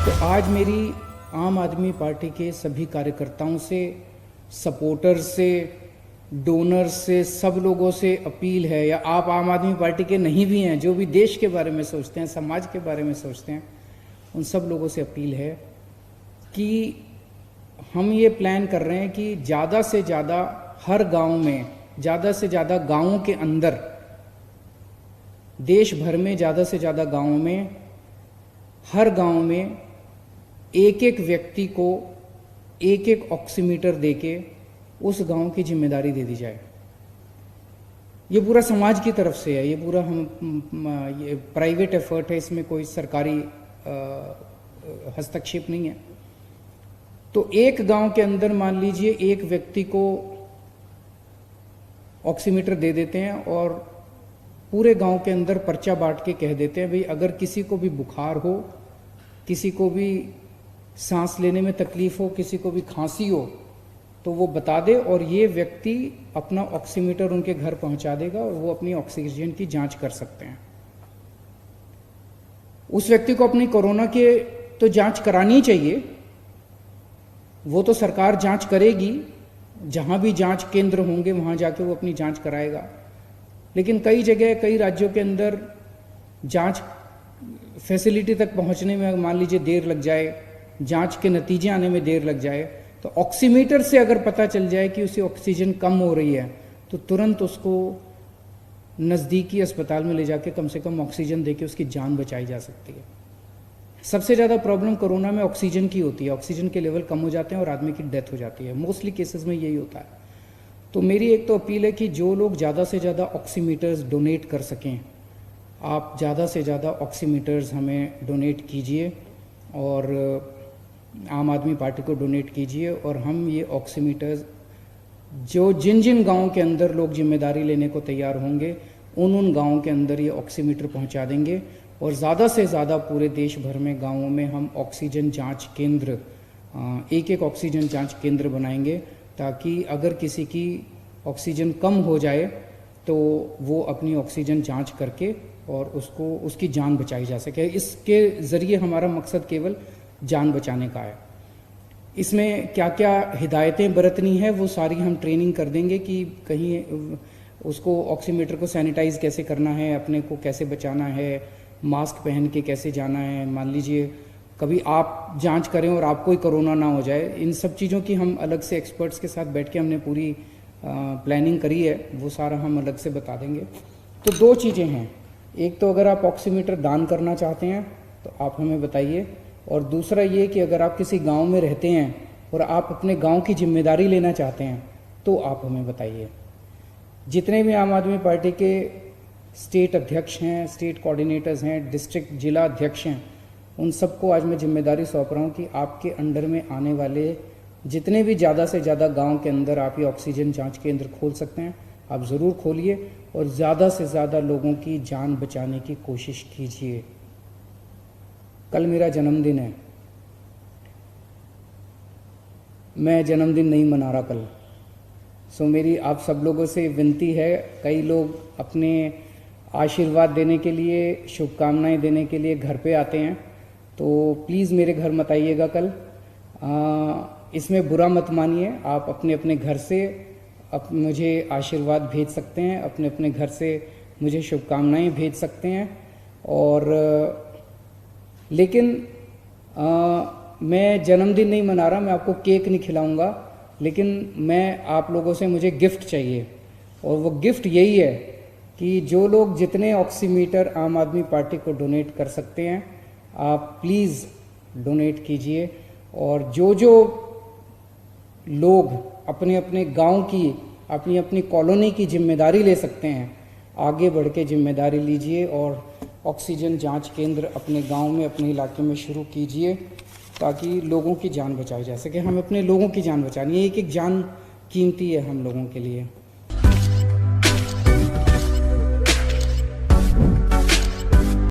तो आज मेरी आम आदमी पार्टी के सभी कार्यकर्ताओं से, सपोर्टर्स से, डोनर्स से, सब लोगों से अपील है, या आप आम आदमी पार्टी के नहीं भी हैं, जो भी देश के बारे में सोचते हैं, समाज के बारे में सोचते हैं, उन सब लोगों से अपील है कि हम ये प्लान कर रहे हैं कि ज़्यादा से ज़्यादा हर गांव में, ज़्यादा से ज़्यादा गांवों के अंदर, देश भर में ज़्यादा से ज़्यादा गांवों में, हर गांव में एक एक व्यक्ति को एक एक ऑक्सीमीटर देके उस गांव की जिम्मेदारी दे दी जाए। ये पूरा समाज की तरफ से है, ये पूरा ये प्राइवेट एफर्ट है, इसमें कोई सरकारी हस्तक्षेप नहीं है। तो एक गांव के अंदर मान लीजिए एक व्यक्ति को ऑक्सीमीटर दे देते हैं और पूरे गांव के अंदर पर्चा बांट के कह देते हैं भाई अगर किसी को भी बुखार हो, किसी को भी सांस लेने में तकलीफ हो, किसी को भी खांसी हो, तो वो बता दे और ये व्यक्ति अपना ऑक्सीमीटर उनके घर पहुंचा देगा और वो अपनी ऑक्सीजन की जांच कर सकते हैं। उस व्यक्ति को अपनी कोरोना के तो जांच करानी चाहिए, वो तो सरकार जांच करेगी, जहां भी जांच केंद्र होंगे वहां जाके वो अपनी जांच कराएगा। लेकिन कई जगह, कई राज्यों के अंदर जांच फैसिलिटी तक पहुंचने में मान लीजिए देर लग जाए, जांच के नतीजे आने में देर लग जाए, तो ऑक्सीमीटर से अगर पता चल जाए कि उसे ऑक्सीजन कम हो रही है तो तुरंत उसको नज़दीकी अस्पताल में ले जाके कम से कम ऑक्सीजन देके उसकी जान बचाई जा सकती है। सबसे ज़्यादा प्रॉब्लम कोरोना में ऑक्सीजन की होती है, ऑक्सीजन के लेवल कम हो जाते हैं और आदमी की डेथ हो जाती है, मोस्टली केसेस में यही होता है। तो मेरी एक तो अपील है कि जो लोग ज़्यादा से ज़्यादा ऑक्सीमीटर्स डोनेट कर सकें, आप ज़्यादा से ज़्यादा ऑक्सीमीटर्स हमें डोनेट कीजिए और आम आदमी पार्टी को डोनेट कीजिए और हम ये ऑक्सीमीटर्स जो जिन जिन गाँव के अंदर लोग जिम्मेदारी लेने को तैयार होंगे उन गाँवों के अंदर ये ऑक्सीमीटर पहुंचा देंगे और ज़्यादा से ज़्यादा पूरे देश भर में गाँवों में हम ऑक्सीजन जांच केंद्र, एक एक ऑक्सीजन जांच केंद्र बनाएंगे ताकि अगर किसी की ऑक्सीजन कम हो जाए तो वो अपनी ऑक्सीजन जांच करके और उसकी जान बचाई जा सके। इसके ज़रिए हमारा मकसद केवल जान बचाने का है। इसमें क्या क्या हिदायतें बरतनी है वो सारी हम ट्रेनिंग कर देंगे कि कहीं उसको ऑक्सीमीटर को सैनिटाइज कैसे करना है, अपने को कैसे बचाना है, मास्क पहन के कैसे जाना है, मान लीजिए कभी आप जांच करें और आपको ही कोरोना ना हो जाए, इन सब चीज़ों की हम अलग से एक्सपर्ट्स के साथ बैठ के हमने पूरी प्लानिंग करी है, वो सारा हम अलग से बता देंगे। तो दो चीज़ें हैं, एक तो अगर आप ऑक्सीमीटर दान करना चाहते हैं तो आप हमें बताइए, और दूसरा ये कि अगर आप किसी गांव में रहते हैं और आप अपने गांव की जिम्मेदारी लेना चाहते हैं तो आप हमें बताइए। जितने भी आम आदमी पार्टी के स्टेट अध्यक्ष हैं, स्टेट कोऑर्डिनेटर्स हैं, डिस्ट्रिक्ट जिला अध्यक्ष हैं, उन सबको आज मैं जिम्मेदारी सौंप रहा हूँ कि आपके अंडर में आने वाले जितने भी ज़्यादा से ज़्यादा गांव के अंदर आप ये ऑक्सीजन जांच केंद्र खोल सकते हैं, आप ज़रूर खोलिए और ज़्यादा से ज़्यादा लोगों की जान बचाने की कोशिश कीजिए। कल मेरा जन्मदिन है, मैं जन्मदिन नहीं मना रहा कल, सो मेरी आप सब लोगों से विनती है, कई लोग अपने आशीर्वाद देने के लिए, शुभकामनाएं देने के लिए घर पे आते हैं, तो प्लीज़ मेरे घर मत आइएगा कल। इसमें बुरा मत मानिए, आप अपने अपने घर से मुझे आशीर्वाद भेज सकते हैं, अपने अपने घर से मुझे शुभकामनाएं भेज सकते हैं। और लेकिन मैं जन्मदिन नहीं मना रहा, मैं आपको केक नहीं खिलाऊंगा, लेकिन मैं आप लोगों से मुझे गिफ्ट चाहिए, और वो गिफ्ट यही है कि जो लोग जितने ऑक्सीमीटर आम आदमी पार्टी को डोनेट कर सकते हैं आप प्लीज़ डोनेट कीजिए, और जो जो लोग अपने अपने गांव की, अपनी अपनी कॉलोनी की जिम्मेदारी ले सकते हैं, आगे बढ़ के जिम्मेदारी लीजिए और ऑक्सीजन जांच केंद्र अपने गांव में, अपने इलाके में शुरू कीजिए ताकि लोगों की जान बचाई जा सके। हमें अपने लोगों की जान बचानी है, एक एक जान कीमती है हम लोगों के लिए।